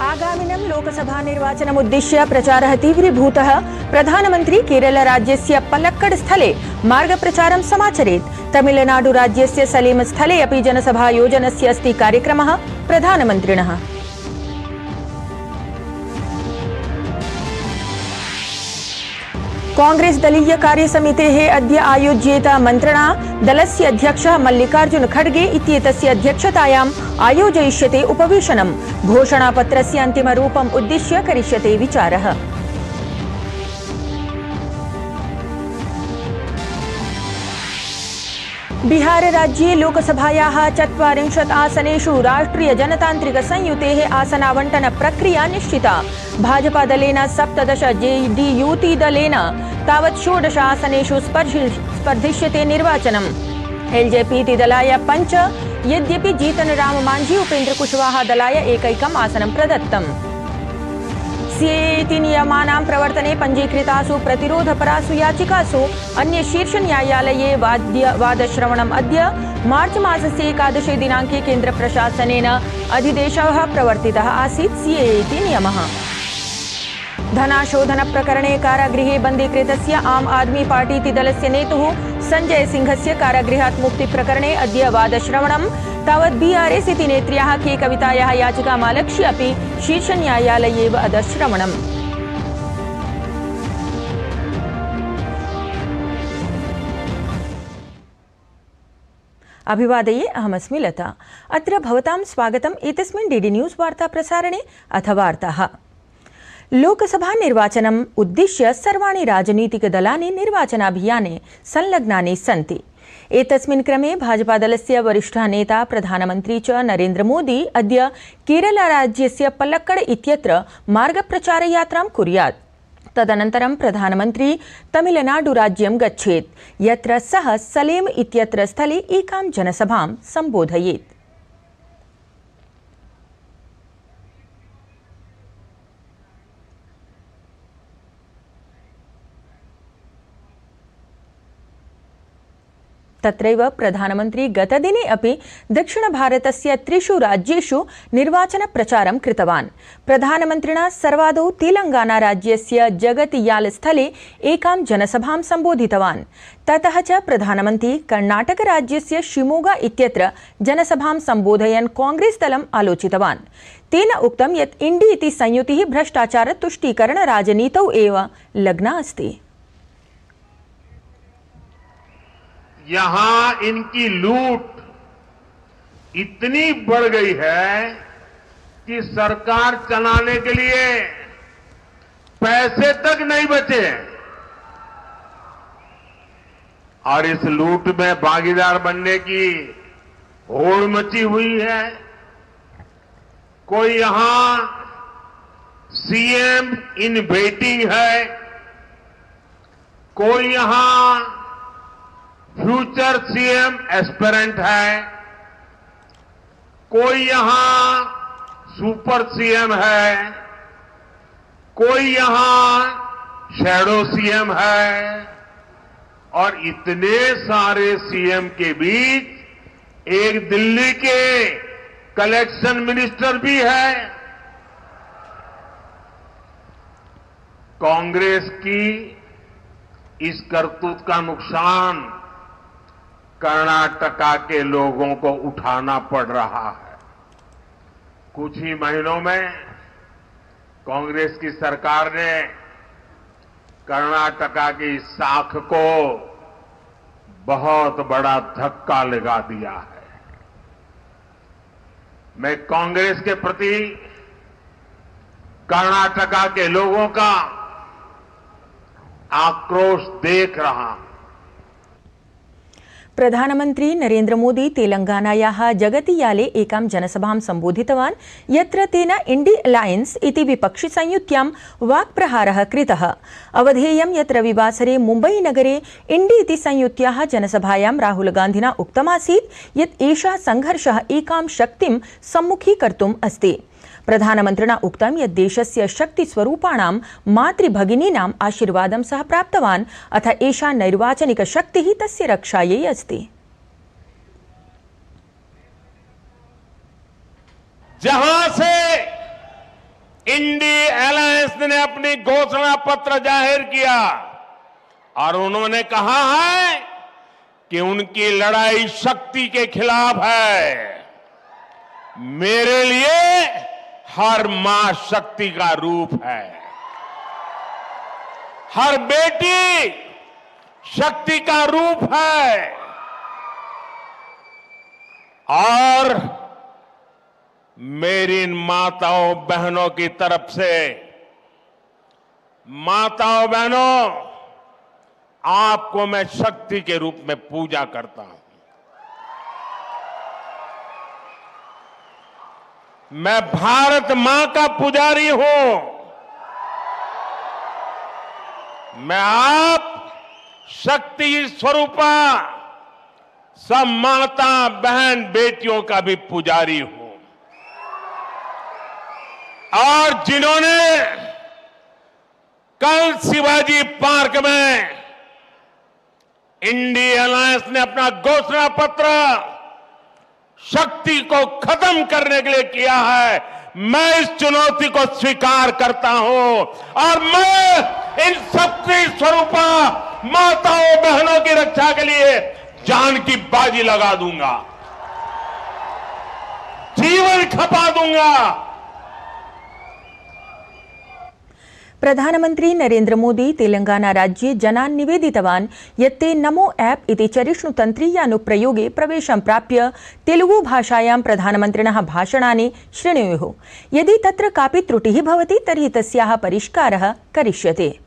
आगामिनं लोकसभा निर्वाचनमुद्दिश्य प्रचारः तीव्रीभूतः। प्रधानमन्त्री केरलराज्यस्य पलक्कड स्थले मार्गप्रचारं समाचरेत्। तमिलनाडुराज्यस्य सलेम स्थले अपि जनसभायोजनस्य अस्ति कार्यक्रमः प्रधानमन्त्रिणः। कांग्रेस दलीय कार्यसमितेः अद्य आयोज्येत मन्त्रणा दलस्य अध्यक्षः मल्लिकार्जुन खड़गे इत्येतस्य अध्यक्षतायाम् आयोजयिष्यते उपवेशनम्। घोषणापत्रस्य अन्तिमरूपम् उद्दिश्य करिष्यते विचारः। बिहार राज्ये लोकसभायाः 40 आसनेषु राष्ट्रिय जनतांत्रिक संयुतेः आसनावंटन प्रक्रिया निश्चिता। भाजपा दलेन 17, जेडीयू दलेन तावत् 16 आसनेषु स्पर्धिष्यते निर्वाचनम्। एलजेपी दलाय 5, यद्यपि जीतन राम मांझी उपेन्द्र कुशवाहा दलाय एकैकम् आसनं प्रदत्तम्। सीएए नियमानां प्रवर्तने पञ्जीकृतासु प्रतिरोधपरासु याचिकासु अन्य शीर्षन्यायालये वादश्रवणम् अद्य मार्च मासस्य 11 दिनाङ्के केन्द्रप्रशासनेन अधिदेशः प्रवर्तितः आसीत्। सीएए नियमः धनाशोधन प्रकरणे कारागृहे बन्दीकृतस्य आम आदमी पार्टी दलस्य नेतुः संजय सिंहस्य कारागृहात् मुक्ति प्रकरणे अद्य वादश्रवणम्। तावत् बीआरएस इति नेत्र्याः के कवितायाः याचिकामालक्ष्य अपि शीर्षन्यायालये वादश्रवणम्। अभिवादये, अहमस्मि लता। अत्र भवतां स्वागतम् एतस्मिन् डीडी न्यूज़ वार्ता प्रसारणे। अथ वार्ताः। लोकसभा निर्वाचनम् उद्दिश्य सर्वाणि राजनीतिकदलानि निर्वाचनाभियाने संलग्नानि सन्ति। एतस्मिन् क्रमे भाजपादलस्य वरिष्ठः नेता प्रधानमन्त्री च नरेन्द्र मोदी अद्य केरलराज्यस्य पलक्कड इत्यत्र मार्गप्रचारयात्रां कुर्यात्। तदनन्तरं प्रधानमन्त्री तमिलनाडुराज्यं गच्छेत्, यत्र सः सलेम इत्यत्र स्थले एकां जनसभां सम्बोधयेत्। तत्रैव प्रधानमन्त्री गतदिने अपि दक्षिणभारतस्य 3 राज्येषु निर्वाचनप्रचारं कृतवान्। प्रधानमन्त्रिणा सर्वादौ तेलङ्गानाराज्यस्य जगतियाल स्थले एकां जनसभां सम्बोधितवान्। ततः च प्रधानमन्त्री कर्णाटकराज्यस्य शिमोगा इत्यत्र जनसभां सम्बोधयन् कांग्रेस दलम् आलोचितवान्। तेन उक्तं यत् इण्डी इति संयुतिः भ्रष्टाचार तुष्टीकरण राजनीतौ एव लग्ना अस्ति। यहां इनकी लूट इतनी बढ़ गई है कि सरकार चलाने के लिए पैसे तक नहीं बचे और इस लूट में भागीदार बनने की होड़ मची हुई है। कोई यहां सीएम इन वेटिंग है, कोई यहां फ्यूचर सीएम एस्पिरेंट है, कोई यहां सुपर सीएम है, कोई यहां शैडो सीएम है और इतने सारे सीएम के बीच एक दिल्ली के कलेक्शन मिनिस्टर भी है। कांग्रेस की इस करतूत का नुकसान कर्नाटका के लोगों को उठाना पड़ रहा है। कुछ ही महीनों में कांग्रेस की सरकार ने कर्नाटका की साख को बहुत बड़ा धक्का लगा दिया है। मैं कांग्रेस के प्रति कर्नाटका के लोगों का आक्रोश देख रहा हूं। प्रधानमन्त्री नरेन्द्र मोदी तेलंगानायाः जगतियाले एकां जनसभां सम्बोधितवान्, यत्र तेन इण्डी अलायन्स इति विपक्षिसंयुत्यां वाक्प्रहारः कृतः। अवधेयं यत् रविवासरे मुम्बईनगरे इण्डी इति संयुत्याः जनसभायां राहुल गान्धिना उक्तमासीत् यत् एषः संघर्षः एकां शक्तिं सम्मुखीकर्तुम् अस्ति। प्रधानमन्त्रिणा उक्तं यत् देशस्य शक्तिस्वरूपाणां मातृभगिनीनाम् आशीर्वादं सः प्राप्तवान्, अथ एषा नैर्वाचनिक शक्तिः तस्य रक्षायै अस्ति। जहां से इंडी अलायंस ने अपनी घोषणा पत्र जाहिर किया और उन्होंने कहा है कि उनकी लड़ाई शक्ति के खिलाफ है। मेरे लिए हर मां शक्ति का रूप है, हर बेटी शक्ति का रूप है। और मेरी इन माताओं बहनों की तरफ से, माताओं बहनों, आपको मैं शक्ति के रूप में पूजा करता हूं। मैं भारत मां का पुजारी हूं। मैं आप शक्ति स्वरूपा सब माता बहन बेटियों का भी पुजारी हूं। और जिन्होंने कल शिवाजी पार्क में इंडी अलायंस ने अपना घोषणा पत्र शक्ति को खत्म करने के लिए किया है, मैं इस चुनौती को स्वीकार करता हूं और मैं इन शक्ति स्वरूपा माताओं बहनों की रक्षा के लिए जान की बाजी लगा दूंगा, जीवन खपा दूंगा। प्रधानमंत्री नरेंद्र मोदी तेलंगाना राज्ये जनान् निवेदितवान् यत् ते नमो ऐप इति चरिष्णुतन्त्रीयानुप्रयोगे प्रवेशं प्राप्य तेलुगु भाषायां प्रधानमन्त्रिणः भाषणानि शृणुयुः। यदि तत्र कापि त्रुटिः भवति तर्हि तस्याः परिष्कारः करिष्यते।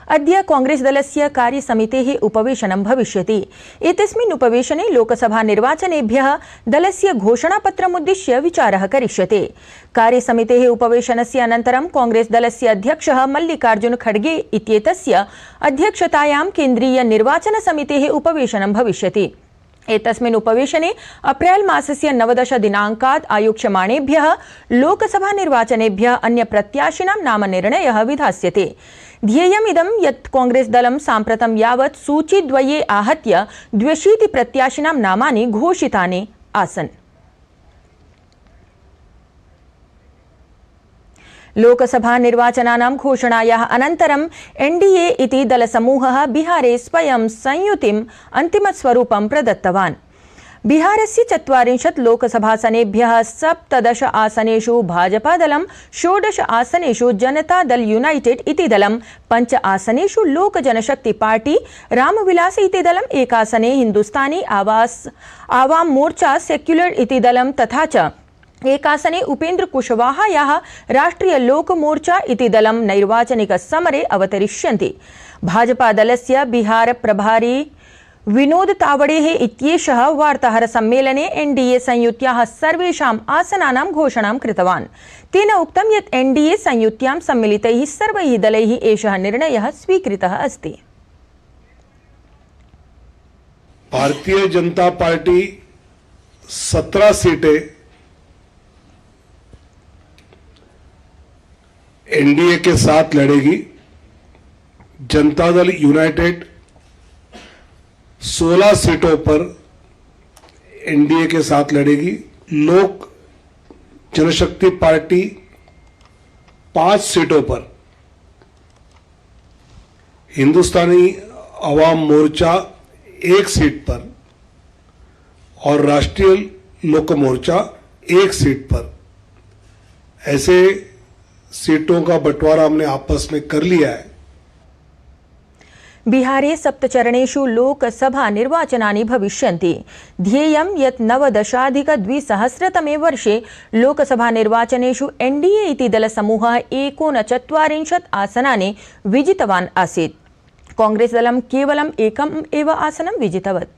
अद्य कांग्रेस दलस्य कार्यसमितेः उपवेशनं भविष्यति। एतस्मिन् उपवेशने लोकसभा निर्वाचनेभ्यः दलस्य घोषणापत्रमुद्दिश्य विचारः करिष्यते। कार्यसमितेः उपवेशनस्य अनन्तरं कांग्रेस दलस्य अध्यक्षः मल्लिकार्जुन खड़गे इत्येतस्य अध्यक्षतायां केन्द्रीय निर्वाचन समितेः उपवेशनं भविष्यति। एतस्मिन् उपवेशने अप्रैल मासस्य 19 दिनाङ्कात् आयोक्ष्यमाणेभ्यः लोकसभा निर्वाचनेभ्यः अन्य प्रत्याशिनां नामनिर्णयः विधास्यते। ध्येयमिदं यत् कांग्रेस दलं साम्प्रतं यावत् सूचीद्वये आहत्य 200 प्रत्याशिनां नामानि घोषितानि आसन्। लोकसभा निर्वाचनानां घोषणायाः अनन्तरं एनडीए इति दलसमूहः बिहारे स्वयं संयुतिम् अन्तिमस्वरूपं प्रदत्तवान्। बिहारस्य 40 लोकसभासनेभ्यः 17 आसनेषु भाजपादलं, 16 आसनेषु जनतादल यूनाइटेड इति दलं, 5 आसनेषु लोकजनशक्ति पार्टी, रामविलास इति दलं, 1 आसने हिन्दुस्तानी आवाम मोर्चा सेक्युलर इति दलं तथा च 1 आसने उपेन्द्र कुशवाहायाः राष्ट्रिय लोक मोर्चा इति दलं नैर्वाचनिकसमरे अवतरिष्यन्ति। भाजपादलस्य बिहार प्रभारी विनोद तावडेः इत्येषः वार्ताहर सम्मेलने एनडीए संयुत्याः सर्वेषाम् आसनानां घोषणां कृतवान्। तेन उक्तं यत् एनडीए संयुत्यां सम्मिलितैः सर्वैः दलैः एषः निर्णयः स्वीकृतः अस्ति। भारतीय जनता पार्टी 17 सीटें एनडीए के साथ लड़ेगी। जनता दल यूनाइटेड 16 सीटों पर एनडीए के साथ लड़ेगी। लोक जनशक्ति पार्टी 5 सीटों पर, हिंदुस्तानी अवाम मोर्चा 1 सीट पर और राष्ट्रीय लोक मोर्चा 1 सीट पर, ऐसे सीटों का बंटवारा हमने आपस में कर लिया है। बिहारे 7 चरणेषु लोकसभा निर्वाचनानि भविष्यन्ति। ध्येयं यत् 19-2000 वर्षे लोकसभा निर्वाचनेषु एनडीए इति दलसमूहः 49 आसनानि विजितवान् आसीत्। कांग्रेस दलं केवलं 1 एव आसनं विजितवत्।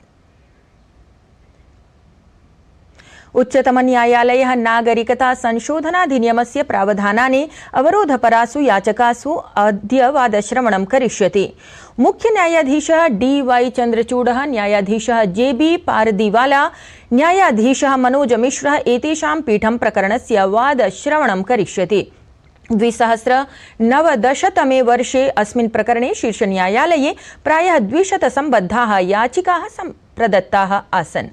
उच्चतम न्यायालयः नागरिकता संशोधनाधिनियमस्य प्रावधानानि अवरोधपरासु याचकासु अद्य वादश्रवणं करिष्यति। मुख्य न्यायाधीशः डी.वाई. चन्द्रचूडः, न्यायाधीशः जे.बी. पारदीवाला, न्यायाधीशः मनोज मिश्रः एतेषां पीठं प्रकरणस्य वादश्रवणं करिष्यति। 2019 वर्षे अस्मिन् प्रकरणे शीर्षन्यायालये प्रायः 200 संबद्धाः याचिकाः प्रदत्ताः आसन्।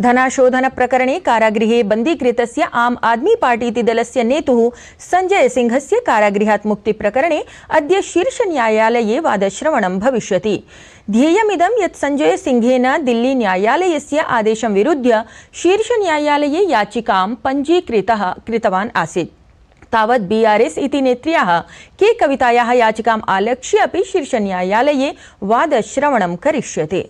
धनाशोधन प्रकरणे कारागृहे बन्दीकृतस्य आम आदमी पार्टी दलस्य नेतुः संजय सिंहस्य कारागृहात् मुक्तिप्रकरणे अद्य शीर्षन्यायालये वादश्रवणं भविष्यति। ध्येयमिदं यत् संजय सिंहेन दिल्ली न्यायालयस्य आदेशं विरुध्य शीर्षन्यायालये याचिकां पञ्जीकृतवान् आसीत्। तावत् बीआरएस इति नेत्र्याः के कवितायाः याचिकाम् आलक्ष्य अपि शीर्षन्यायालये वादश्रवणं करिष्यते।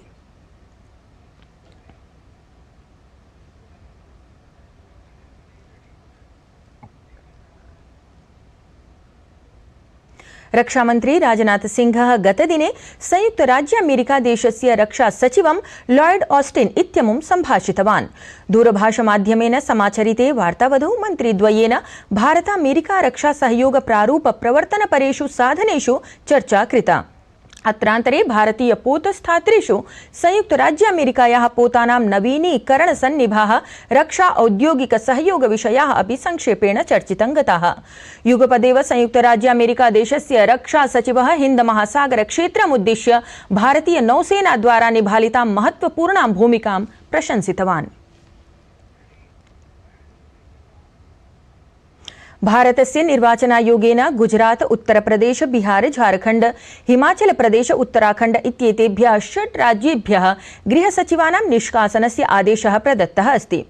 रक्षामंत्री राजनाथ सिंहः गतदिने संयुक्त राज्य अमेरिका देशस्य रक्षा सचिवं लॉयड ऑस्टिन इत्यमुं सम्भाषितवान्। दूरभाषमाध्यमेन समाचरिते वार्तावधौ मन्त्रिद्वयेन भारत-अमेरिका रक्षा सहयोग प्रारूप प्रवर्तनपरेषु साधनेषु चर्चा कृता। अत्रान्तरे भारतीय पोतस्थात्रेषु संयुक्त राज्य अमेरिकायाः पोतानां नवीनीकरणसन्निभाः रक्षा औद्योगिक सहयोग विषयाः अपि संक्षेपेण चर्चितं गताः। युगपदेव संयुक्त राज्य अमेरिका देशस्य रक्षा सचिवः हिंद महासागर क्षेत्रमुद्दिश्य भारतीय नौसेना द्वारा निभालितां महत्वपूर्णां भूमिकां प्रशंसितवान्। भारतस्य निर्वाचनायोगेन गुजरात, उत्तर प्रदेश, बिहार, झारखंड, हिमाचल प्रदेश, उत्तराखंड इत्येतेभ्यः 6 राज्येभ्यः गृहसचिवानां निष्कासनस्य आदेशः प्रदत्तः अस्ति।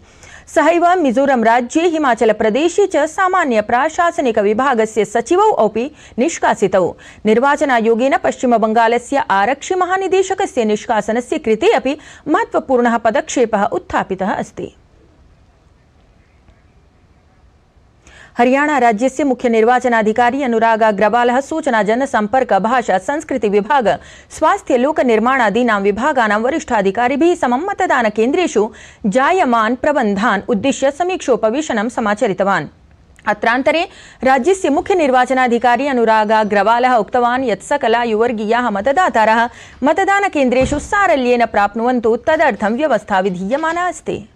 सहैव मिजोरम राज्ये, हिमाचल प्रदेशे च सामान्य प्रशासनिक विभागस्य सचिवौ अपि निष्कासितौ। निर्वाचनायोगेन पश्चिम बंगालस्य आरक्षि महानिदेशकस्य निष्कासनस्य कृते अपि महत्वपूर्णः पदक्षेपः उत्थापितः अस्ति। हरियाणा राज्यस्य मुख्य निर्वाचनाधिकारी अनुराग अग्रवालः सूचना जनसंपर्क भाषा संस्कृति विभाग स्वास्थ्य लोक निर्माणादीनां विभागानां वरिष्ठाधिकारिभिः समं मतदान केन्द्रेषु जायमान प्रबन्धान् उद्दिश्य समीक्षोपवेशनं समाचरितवान्। अत्रान्तरे राज्यस्य मुख्य निर्वाचनाधिकारी अनुराग अग्रवालः उक्तवान् यत् सकलायुवर्गीयाः मतदातारः मतदान केन्द्रेषु सारल्येन प्राप्नुवन्तु तदर्थं व्यवस्था विधीयमाना अस्ति।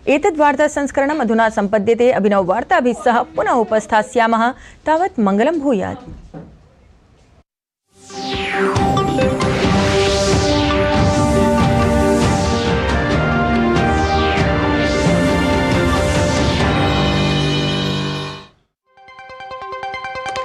एतद् वार्ता संस्करणम् अधुना सम्पद्यते। अभिनव वार्ताभिः सह पुनः उपस्थास्यामः। तावत् मङ्गलं भूयात्।